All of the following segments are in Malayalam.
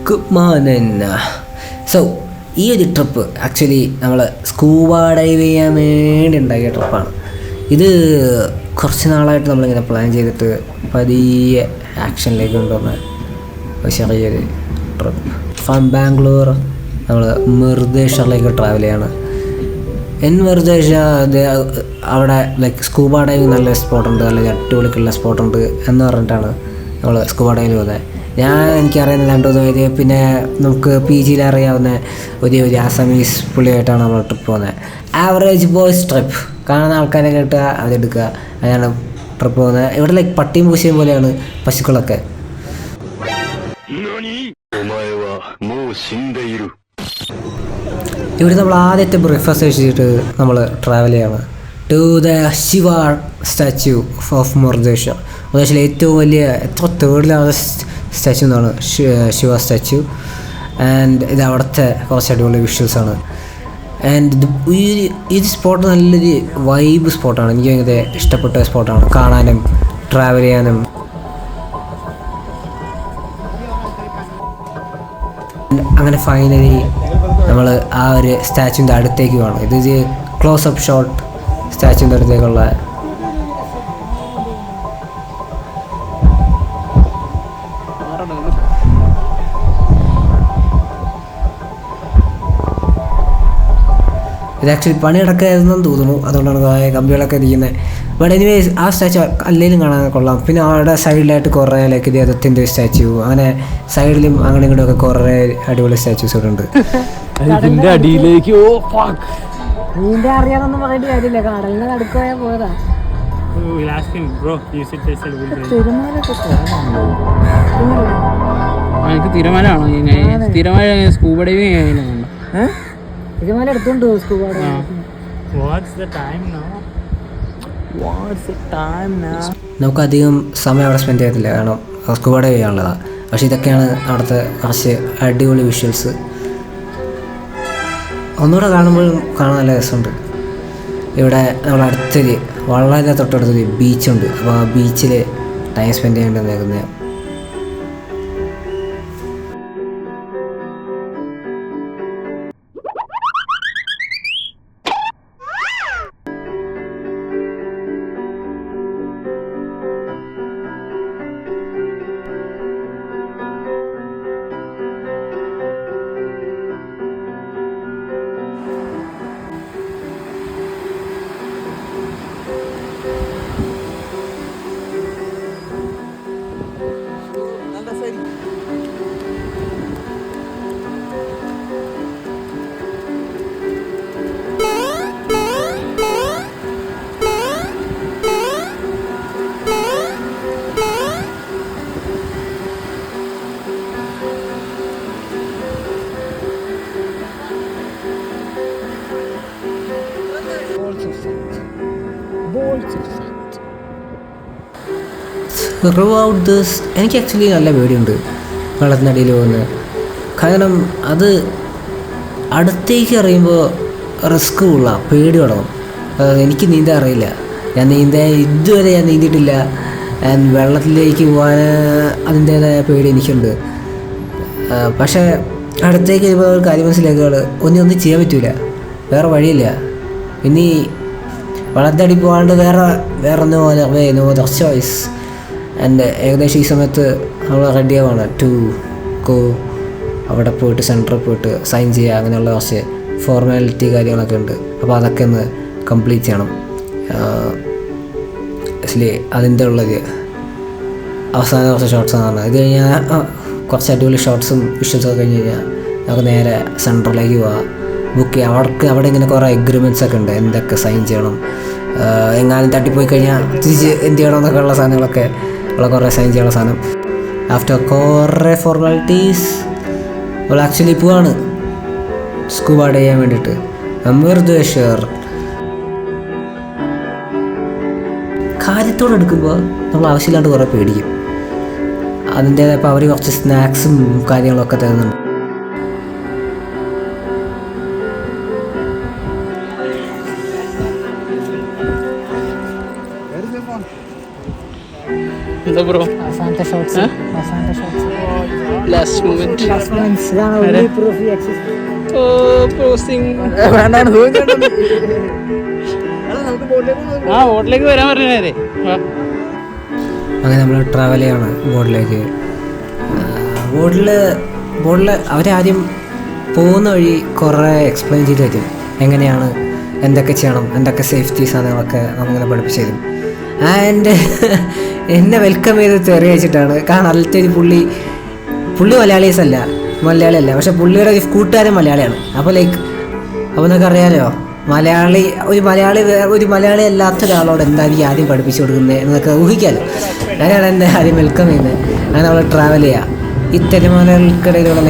Good morning. സോ ഈ ഒരു ട്രിപ്പ് ആക്ച്വലി നമ്മൾ സ്കൂബ ഡൈവ് ചെയ്യാൻ വേണ്ടി ഉണ്ടാക്കിയ ട്രിപ്പാണ്. ഇത് കുറച്ച് നാളായിട്ട് നമ്മളിങ്ങനെ പ്ലാൻ ചെയ്തിട്ട് പതിയെ ആക്ഷനിലേക്ക് കൊണ്ടുവന്ന ഒരു ചെറിയൊരു ട്രിപ്പ്. ഫ്രം ബാംഗ്ലൂർ നമ്മൾ മുരുദേശ്വറിലേക്ക് ട്രാവൽ ചെയ്യാണ്. മുരുദേശ്വർ അവിടെ ലൈക്ക് സ്കൂബ ഡൈവിങ് നല്ല സ്പോട്ടുണ്ട്, അല്ലെങ്കിൽ അടിപൊളിക്കുള്ള സ്പോട്ടുണ്ട് എന്ന് പറഞ്ഞിട്ടാണ് നമ്മൾ സ്കൂബ ഡൈവിന് പോകുന്നത്. എനിക്കറിയുന്ന 2-3 പേര്, പിന്നെ നമുക്ക് PG അറിയാവുന്ന ഒരു ആസാമീസ് പുള്ളിയായിട്ടാണ് നമ്മൾ ട്രിപ്പ് പോകുന്നത്. Average boys trip. കാണുന്ന ആൾക്കാരെ കേട്ടുക, അതെടുക്കുക, അതിനാണ് ട്രിപ്പ് പോകുന്നത്. ഇവിടെ ലൈക്ക് പട്ടിയും പൂശയും പോലെയാണ് പശുക്കളൊക്കെ. ഇവിടെ നമ്മൾ ആദ്യത്തെ ബ്രേക്ക്ഫാസ്റ്റ് കഴിച്ചിട്ട് നമ്മൾ ട്രാവൽ ചെയ്യാണ് to the Shiva statue of Murudeshwar. മുരുദേശ്വരിലെ ഏറ്റവും വലിയ തേർഡിലാണ് സ്റ്റാച്യു എന്നാണ് ശിവ സ്റ്റാച്യു. ആൻഡ് ഇത് അവിടുത്തെ കുറച്ച് അടിപൊളി വിഷ്വൽസാണ്. ആൻഡ് ഈ സ്പോട്ട് നല്ലൊരു വൈബ് സ്പോട്ടാണ്. എനിക്ക് ഭയങ്കര ഇഷ്ടപ്പെട്ട സ്പോട്ടാണ്, കാണാനും ട്രാവൽ ചെയ്യാനും. അങ്ങനെ ഫൈനലി നമ്മൾ ആ ഒരു സ്റ്റാച്യുവിൻ്റെ അടുത്തേക്ക് വേണം. ഇത് ക്ലോസ് അപ്പ് ഷോട്ട് സ്റ്റാച്യുവിൻ്റെ അടുത്തേക്കുള്ള. ഇത് ആക്ച്വലി പണിയടക്കായിരുന്നെന്ന് തോന്നുന്നു, അതുകൊണ്ടാണ് കമ്പികളൊക്കെ ഇരിക്കുന്നത്. ബട്ട് എനിവേസ് ആ സ്റ്റാച്യു അല്ലെങ്കിലും കാണാൻ കൊള്ളാം. പിന്നെ അവിടെ സൈഡിലായിട്ട് കുറേ ലൈക്ക് ദൈവത്തിൻ്റെ സ്റ്റാച്യു, അങ്ങനെ സൈഡിലും അങ്ങനെ ഇങ്ങോട്ടൊക്കെ കുറേ അടിപൊളി സ്റ്റാച്യൂസ് ഇവിടെ ഉണ്ട്. ഇതിന്റെ അടിയിലേക്ക് നീന്താ അറിയാന്നൊന്നും പറയേണ്ട കാര്യമില്ല, കടലിന്റെ നടുക്കോയാ പോയതാ. തിരമാലാണോ? തിരമാല സ്കൂബ ഡൈവിങ് തിരമാല എടുത്തോണ്ട് സ്കൂബ നമുക്കധികം സമയം അവിടെ സ്പെൻഡ് ചെയ്യത്തില്ല, കാരണം സ്കൂബ ഡൈവ് ചെയ്യാനുള്ളതാണ്. പക്ഷേ ഇതൊക്കെയാണ് അവിടുത്തെ കുറച്ച് അടിപൊളി വിഷ്വൽസ്. ഒന്നുകൂടെ കാണുമ്പോഴും കാണാൻ നല്ല രസമുണ്ട്. ഇവിടെ നമ്മളടുത്തൊരു വളരെ തൊട്ടടുത്തൊരു ബീച്ചുണ്ട്. അപ്പോൾ ആ ബീച്ചിൽ ടൈം സ്പെൻഡ് ചെയ്യേണ്ടി വന്നേക്കുന്നത്. ത്രൂ ഔട്ട് ദിസ് എനിക്ക് ആക്ച്വലി നല്ല പേടിയുണ്ട് വെള്ളത്തിനടിയിൽ പോകുന്നത്. കാരണം അത് അടുത്തേക്ക് അറിയുമ്പോൾ റിസ്ക് ഉള്ള പേടി തുടങ്ങും. എനിക്ക് നീന്താൻ അറിയില്ല, ഇതുവരെ ഞാൻ നീന്തിയിട്ടില്ല. ആൻഡ് വെള്ളത്തിലേക്ക് പോകാൻ അതിൻ്റേതായ പേടി എനിക്കുണ്ട്. പക്ഷേ അടുത്തേക്ക് വരുമ്പോൾ ഒരു കാര്യം മനസ്സിലാക്കുകയാണ്, ഒന്നും ചെയ്യാൻ പറ്റില്ല, വേറെ വഴിയില്ല. ഇനി വെള്ളത്തടി പോകാണ്ട് വേറെ നോ ചോയ്സ്. ആൻഡ് ഏകദേശം ഈ സമയത്ത് നമ്മൾ റെഡിയാവാണ് ടു ഗോ. അവിടെ പോയിട്ട് സെൻറ്ററിൽ പോയിട്ട് സൈൻ ചെയ്യുക, അങ്ങനെയുള്ള കുറച്ച് ഫോർമാലിറ്റി കാര്യങ്ങളൊക്കെ ഉണ്ട്. അപ്പോൾ അതൊക്കെ ഒന്ന് കംപ്ലീറ്റ് ചെയ്യണം. ആക്ച്വലി അതിൻ്റെ ഉള്ളൊരു അവസാന കുറച്ച് ഷോട്ട്സാണ് പറഞ്ഞത്. ഇത് കഴിഞ്ഞാൽ കുറച്ച് അടിപൊളി ഷോട്ട്സും വിഷ്വൽസൊക്കെ കഴിഞ്ഞ് കഴിഞ്ഞാൽ നമുക്ക് നേരെ സെൻറ്ററിലേക്ക് പോവാം, ബുക്ക് ചെയ്യാം. അവിടെ ഇങ്ങനെ കുറേ എഗ്രിമെൻറ്റ്സ് ഒക്കെ ഉണ്ട്, എന്തൊക്കെ സൈൻ ചെയ്യണം, എങ്ങാനും തട്ടിപ്പോയി കഴിഞ്ഞാൽ തിരിച്ച് എന്ത് ചെയ്യണം എന്നൊക്കെ ഉള്ള സാധനങ്ങളൊക്കെ ഉള്ള കുറേ സൈൻ ചെയ്യാനുള്ള സാധനം. ആഫ്റ്റർ കുറേ ഫോർമാലിറ്റീസ് നമ്മൾ ആക്ച്വലി പോവാണ് സ്കൂബ ഡൈവ് ചെയ്യാൻ വേണ്ടിയിട്ട് മുരുദേശ്വർ. കാര്യത്തോടെ എടുക്കുമ്പോൾ നമ്മൾ ആവശ്യമില്ലാണ്ട് കുറേ പേടിക്കും. അതിൻ്റേതായ ഇപ്പോൾ അവർ കുറച്ച് സ്നാക്സും കാര്യങ്ങളൊക്കെ തരുന്നുണ്ട്. എന്താ ബ്രോ? അവസാനത്തെ ഷോട്ട്സ് ലാസ്റ്റ് ലാസ്റ്റ് മൂമെന്റ് ഓ ക്രോസിംഗ് ആ ബോട്ടിലേക്ക് വരാൻ പറഞ്ഞേ. അങ്ങനെ നമ്മൾ ട്രാവൽ ചെയ്യണം ബോട്ടിലേക്ക്. ബോട്ടിൽ അവരാദ്യം പോകുന്ന വഴി കുറേ എക്സ്പ്ലെയിൻ ചെയ്ത് തരും, എങ്ങനെയാണ് എന്തൊക്കെ ചെയ്യണം, എന്തൊക്കെ സേഫ്റ്റി സാധനങ്ങളൊക്കെ നമ്മളിങ്ങനെ പഠിപ്പിച്ച് തരും. ആൻഡ് എന്നെ വെൽക്കം ചെയ്ത് തെറി വെച്ചിട്ടാണ്. കാരണം അതിലത്തെ ഒരു പുള്ളി മലയാളിയല്ല, പക്ഷെ പുള്ളിയുടെ ഒരു കൂട്ടുകാരൻ മലയാളിയാണ്. അപ്പോൾ എന്നൊക്കെ അറിയാലോ, ഒരു മലയാളി അല്ലാത്ത ഒരാളോട് എന്തായിരിക്കും ആദ്യം പഠിപ്പിച്ചു കൊടുക്കുന്നത് എന്നൊക്കെ ഊഹിക്കാമല്ലോ. അങ്ങനെയാണ് എന്നെ ആദ്യം വെൽക്കം ചെയ്യുന്നത്. അങ്ങനെ നമ്മൾ ട്രാവൽ ചെയ്യുക ഈ തിരമാലകൾക്കിടയിലുള്ള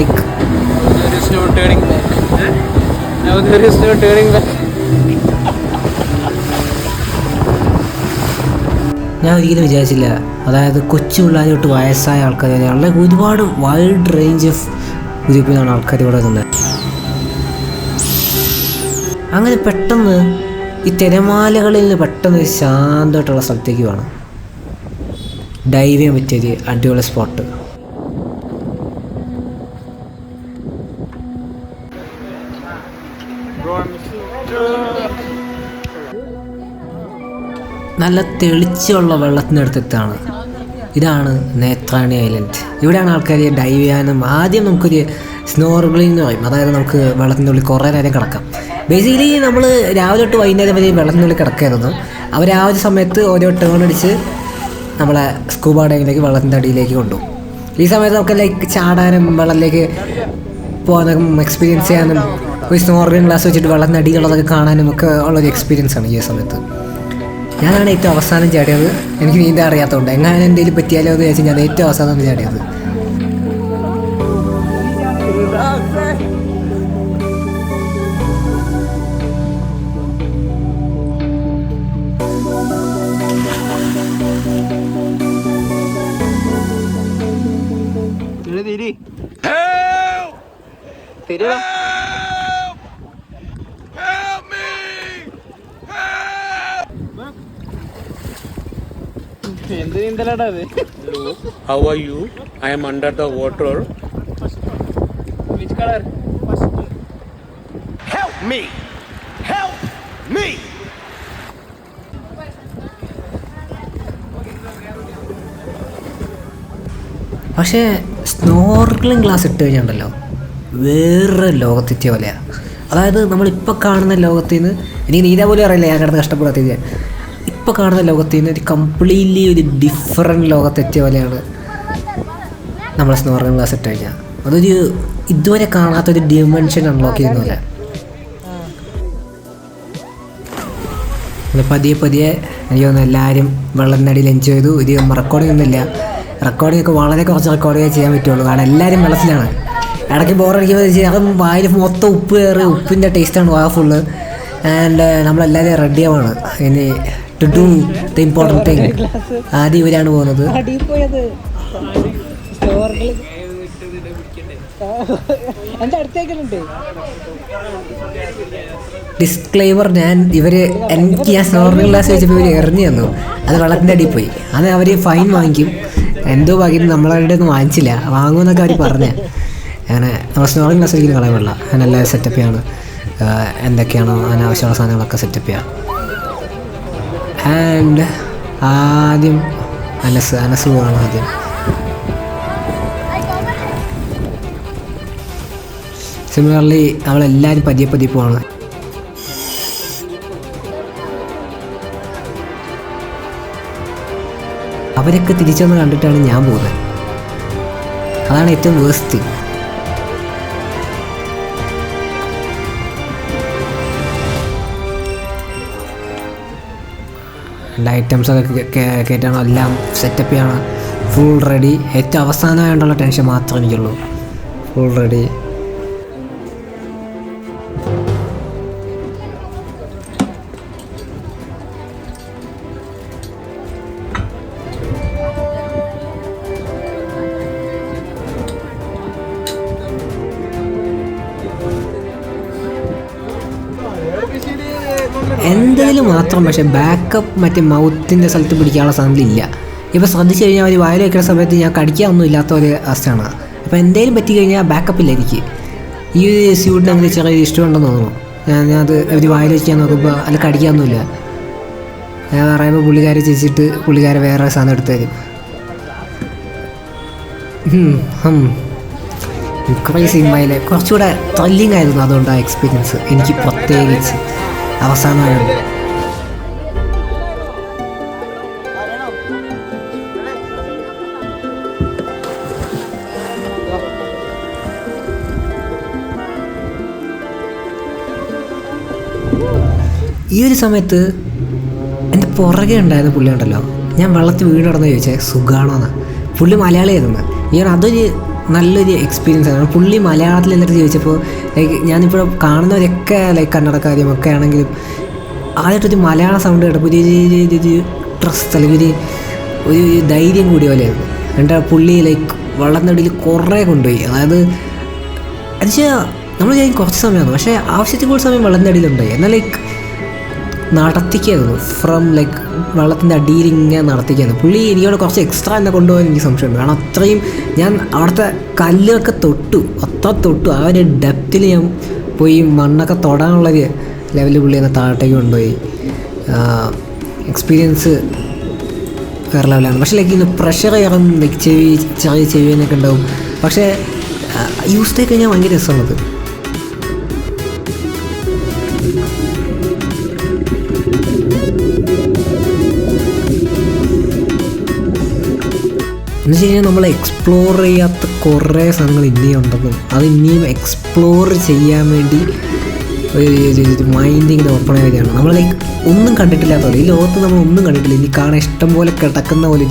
ഞാൻ ഒരിക്കലും വിചാരിച്ചില്ല, അതായത് കൊച്ചു പിള്ളേർ തൊട്ട് വയസ്സായ ആൾക്കാർ വരെയുള്ള ഒരുപാട് വൈഡ് റേഞ്ച് ഓഫ് ഗ്രൂപ്പിലാണ് ആൾക്കാർ ഇവിടെ നിന്നത്. അങ്ങനെ പെട്ടെന്ന് ഈ തിരമാലകളിൽ നിന്ന് പെട്ടെന്ന് ഒരു ശാന്തമായിട്ടുള്ള സ്ഥലത്തേക്ക് വേണം ഡൈവ് ചെയ്യാൻ പറ്റിയൊരു അടിപൊളി സ്പോട്ട്. നല്ല തെളിച്ചുള്ള വെള്ളത്തിനടുത്താണ്. ഇതാണ് നേത്രാണി ഐലൻഡ്. ഇവിടെയാണ് ആൾക്കാർ ഡൈവ് ചെയ്യാനും ആദ്യം നമുക്കൊരു സ്നോർഗ്ലിംഗ് എന്ന് പറയും, അതായത് നമുക്ക് വെള്ളത്തിൻ്റെ ഉള്ളിൽ കുറേ നേരം കിടക്കാം. ബേസിക്കലി നമ്മൾ രാവിലെ തൊട്ട് വൈകുന്നേരം വരെ വെള്ളത്തിൻ്റെ ഉള്ളിൽ കിടക്കായിരുന്നു. അവർ ആ ഒരു സമയത്ത് ഓരോ ടേൺ അടിച്ച് നമ്മളെ സ്കൂബ ഡൈവിലേക്ക് വെള്ളത്തിൻ്റെ അടിയിലേക്ക് കൊണ്ടുപോകും. ഈ സമയത്ത് നമുക്ക് ചാടാനും വെള്ളത്തിലേക്ക് പോകാനും എക്സ്പീരിയൻസ് ചെയ്യാനും ഒരു സ്നോർഗ്ലിംഗ് ഗ്ലാസ് വെച്ചിട്ട് വെള്ളത്തിൻ്റെ അടിയിലുള്ളതൊക്കെ കാണാനും ഒക്കെ ഉള്ളൊരു എക്സ്പീരിയൻസാണ് ഈ സമയത്ത്. ഞാനാണ് ഏറ്റവും അവസാനം ചാടിയത്. എനിക്ക് നീന്താൻ അറിയാത്തതുകൊണ്ട് എങ്ങനെ എന്തെങ്കിലും പറ്റിയാലോ എന്ന് ചോദിച്ചാൽ ഞാൻ ഏറ്റവും അവസാനം ചാടിയത്. എന്ത് നീന്തലാടാ അത്? How are you? I am under the water. Which color? Help me! Help me! പക്ഷേ സ്നോർഗ്ലിംഗ് ഗ്ലാസ് ഇട്ട് കഴിഞ്ഞുണ്ടല്ലോ വേറെ ലോകത്തെത്തിയ പോലെയാണ്. അതായത് നമ്മളിപ്പോൾ കാണുന്ന ലോകത്തിൽ നിന്ന്, എനിക്ക് നീന്താൻ പോലും അറിയില്ല, ഞാൻ കിടന്ന് കഷ്ടപ്പെടാത്തത്. ഇപ്പോൾ കാണുന്ന ലോകത്തിൽ നിന്ന് ഒരു കംപ്ലീറ്റ്ലി ഒരു ഡിഫറെൻറ്റ് ലോകത്തെത്തിയ പോലെയാണ് നമ്മൾ സ്നോർഗ്ലിംഗ് ഗ്ലാസ് ഇട്ട് കഴിഞ്ഞാൽ. അതൊരു ഇതുവരെ കാണാത്തൊരു ഡിമെൻഷൻ അൺലോക്ക് ചെയ്യുന്ന പോലെ. പതിയെ എനിക്ക് തോന്നുന്നു എല്ലാവരും വെള്ളത്തിനടിയിൽ എൻജോയ് ചെയ്തു. ഇത് റെക്കോർഡിംഗ് ഒന്നുമില്ല, റെക്കോർഡിംഗ് ഒക്കെ വളരെ കുറച്ച് റെക്കോർഡിങ്ങേ ചെയ്യാൻ പറ്റുള്ളൂ. കാരണം എല്ലാവരും വെള്ളത്തിലാണ്. ഇടയ്ക്ക് ബോറടിക്കുമ്പോൾ അതും വായിൽ മൊത്തം ഉപ്പ് കയറി, ഉപ്പിൻ്റെ ടേസ്റ്റാണ് വാ ഫുള്ള്. ആൻഡ് നമ്മളെല്ലാവരും റെഡിയാവാണ് ഇനി to do the important thing. ആദ്യം ഇവരാണ് പോകുന്നത്. ഡിസ്ക്ലെയിമർ, എനിക്ക് ഞാൻ സ്നോർഗ്ലിംഗ് ഗ്ലാസ് വെച്ചപ്പോൾ ഇവർ എറിഞ്ഞു തന്നു. അത് വെള്ളത്തിൻ്റെ അടിയിൽ പോയി. അത് അവർ ഫൈൻ വാങ്ങിക്കും. എന്തോ ഭാഗ്യം നമ്മളുടെ ഒന്നും വാങ്ങിച്ചില്ല, വാങ്ങുമെന്നൊക്കെ അവർ പറഞ്ഞേ. അങ്ങനെ നമ്മൾ സ്നോർഗ്ലിംഗ് ഗ്ലാസ് ഒരിക്കലും കളയാൻ പാടില്ല. അങ്ങനെ എല്ലാം സെറ്റപ്പ് ചെയ്യാണ്, എന്തൊക്കെയാണോ അനാവശ്യമുള്ള സാധനങ്ങളൊക്കെ സെറ്റപ്പ് ചെയ്യാം. ആൻഡ് ആദ്യം അനസ് പോവാണ് ആദ്യം. സിമിലർലി നമ്മളെല്ലാവരും പതിയെ പോവാണ്. അവരൊക്കെ തിരിച്ചൊന്ന് കണ്ടിട്ടാണ് ഞാൻ പോകുന്നത്. അതാണ് ഏറ്റവും വേസ്റ്റ് തിങ്. എല്ലാ ഐറ്റംസൊക്കെ കയറ്റണം, എല്ലാം സെറ്റപ്പ് ചെയ്യണം, ഫുൾ റെഡി. ഏറ്റവും അവസാനമായിട്ടുള്ള ടെൻഷൻ മാത്രമേ എനിക്കുള്ളൂ, ഫുൾ റെഡി. എന്തെങ്കിലും മാത്രം പക്ഷേ ബാക്കപ്പ് മറ്റേ മൗത്തിൻ്റെ സ്ഥലത്ത് പിടിക്കാനുള്ള സാധനങ്ങളില്ല. ഇപ്പോൾ ശ്രദ്ധിച്ചു കഴിഞ്ഞാൽ അവർ വായിൽ വയ്ക്കുന്ന സമയത്ത് ഞാൻ കടിക്കാനൊന്നും ഇല്ലാത്ത ഒരു അവസ്ഥയാണ്. അപ്പോൾ എന്തെങ്കിലും പറ്റി കഴിഞ്ഞാൽ ബാക്കപ്പില്ല എനിക്ക്. ഈ ഒരു സ്യൂട്ടിന് അങ്ങനെ ചെറിയ ഇഷ്ടമുണ്ടെന്ന് തോന്നുന്നു. ഞാനത് അവർ വായിൽ വയ്ക്കാൻ നോക്കുമ്പോൾ അല്ല കടിക്കാനൊന്നുമില്ല. ഞാൻ പറയുമ്പോൾ പുള്ളിക്കാരെ ചേച്ചിട്ട് പുള്ളിക്കാരെ വേറെ സാധനം എടുത്ത് തരും. കുറേ സിനിമയിൽ കുറച്ചുകൂടെ ത്രില്ലിംഗ് ആയിരുന്നു. അതുകൊണ്ട് ആ എക്സ്പീരിയൻസ് എനിക്ക് പ്രത്യേകിച്ച് അവസാനമായിരുന്നു. ഈ ഒരു സമയത്ത് എൻ്റെ പുറകെ ഉണ്ടായിരുന്ന പുള്ളി ഉണ്ടല്ലോ, ഞാൻ വെള്ളത്തിൽ വീണിടന്ന് ചോദിച്ചാൽ സുഖമാണോന്ന്. പുള്ളി മലയാളിയായിരുന്നു. അതൊരു നല്ലൊരു എക്സ്പീരിയൻസ് ആണ്. പുള്ളി മലയാളത്തിൽ എന്നിട്ട് ചോദിച്ചപ്പോൾ ലൈക്ക് ഞാനിപ്പോൾ കാണുന്നവരൊക്കെ ലൈക്ക് കന്നഡക്കാരും ഒക്കെ ആണെങ്കിലും ആദ്യമായിട്ടൊരു മലയാള സൗണ്ട് കേട്ടപ്പോൾ ഒരു ട്രസ്റ്റ് അല്ലെങ്കിൽ ഒരു ധൈര്യം കൂടിയ പോലെയായിരുന്നു. എന്നിട്ട് പുള്ളി ലൈക്ക് വെള്ളത്തിനടിയിൽ കുറേ കൊണ്ടുപോയി. അതായത് എന്നുവെച്ചാൽ നമ്മൾ ഞാൻ കുറച്ച് സമയമാണ്, പക്ഷേ ആവശ്യത്തിൽ കൂടുതൽ സമയം വെള്ളത്തിൻ്റെ അടിയിലുണ്ടായി. എന്നാൽ ലൈക്ക് നടത്തിക്കായിരുന്നു ഫ്രം ലൈക്ക് വെള്ളത്തിൻ്റെ അടിയിൽ ഇങ്ങനെ നടത്തിക്കായിരുന്നു. പുള്ളി എനിക്കവിടെ കുറച്ച് എക്സ്ട്രാ എന്നെ കൊണ്ടുപോകാൻ എനിക്ക് സംശയമുണ്ട്. കാരണം അത്രയും ഞാൻ അവിടുത്തെ കല്ലൊക്കെ അത്ര തൊട്ടു. ആ ഒരു ഡെപ്തിൽ ഞാൻ പോയി മണ്ണൊക്കെ തൊടാനുള്ളൊരു ലെവലിൽ പുള്ളി എന്നെ താഴത്തേക്ക് കൊണ്ടുപോയി. എക്സ്പീരിയൻസ് വേറെ ലെവലാണ്. പക്ഷേ ലൈക്ക് ഇന്ന് പ്രഷർ കയറും, ലൈക്ക് ചെറിയ ചെവിനൊക്കെ ഉണ്ടാവും. പക്ഷേ യൂസ് ചെയ്ത് കഴിഞ്ഞാൽ ഭയങ്കര രസമാണത്. എന്ന് വെച്ച് കഴിഞ്ഞാൽ നമ്മൾ എക്സ്പ്ലോർ ചെയ്യാത്ത കുറേ സാധനങ്ങൾ ഇനിയും ഉണ്ടെന്നും അത് ഇനിയും എക്സ്പ്ലോർ ചെയ്യാൻ വേണ്ടി ഒരു മൈൻഡ് ഇങ്ങനെ ഓപ്പൺ ആയതാണ്. നമ്മൾ ലൈക്ക് ഒന്നും കണ്ടിട്ടില്ലാത്ത പോലെ, ഈ ലോകത്ത് നമ്മൾ ഒന്നും കണ്ടിട്ടില്ല, ഇനി കാണാൻ ഇഷ്ടം പോലെ കിടക്കുന്ന പോലെ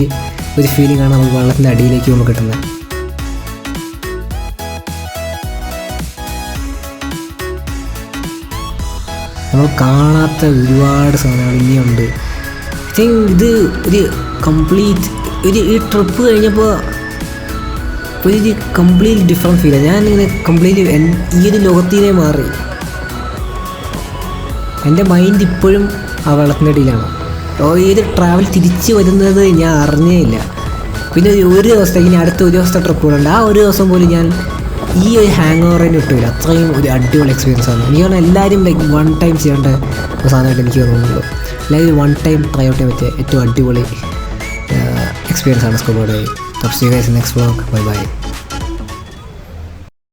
ഒരു ഫീലിംഗ് ആണ് നമ്മൾ വെള്ളത്തിൻ്റെ അടിയിലേക്ക് നമുക്ക് കിട്ടുന്നത്. നമ്മൾ കാണാത്ത ഒരുപാട് സാധനങ്ങൾ ഇനിയുണ്ട്. ഇത് ഒരു കംപ്ലീറ്റ് ഈ ട്രിപ്പ് കഴിഞ്ഞപ്പോൾ ഒരു കംപ്ലീറ്റ് ഡിഫറെൻറ്റ് ഫീലാണ്. ഞാനിങ്ങനെ കംപ്ലീറ്റ് ഈ ഒരു ലോകത്തിനെ മാറി. എൻ്റെ മൈൻഡ് ഇപ്പോഴും ആ വെള്ളത്തിൻ്റെ അടിയിലാണ്. ഈ ഒരു ട്രാവൽ തിരിച്ച് വരുന്നത് ഞാൻ അറിഞ്ഞേ ഇല്ല. പിന്നെ ഒരു ദിവസത്തേക്ക് ഇനി അടുത്ത ഒരു ദിവസത്തെ ട്രിപ്പ് കൂടെ ഉണ്ട്. ആ ഒരു ദിവസം പോലും ഞാൻ ഈ ഒരു ഹാങ് ഓവറിന് കിട്ടില്ല. അത്രയും ഒരു അടിപൊളി എക്സ്പീരിയൻസ് ആണ്. എനിക്ക് തോന്നുന്നു എല്ലാവരും ലൈക്ക് വൺ ടൈം ചെയ്യേണ്ട ഒരു സാധനമായിട്ട് എനിക്ക് തോന്നുന്നുള്ളൂ. എല്ലാവരും വൺ ടൈം ട്രൈ ഔട്ട് ചെയ്യാൻ പറ്റിയ ഏറ്റവും അടിപൊളി എക്സ്പീരിയൻസ് ആണ് scuba diving. So see you guys in next vlog. Bye by.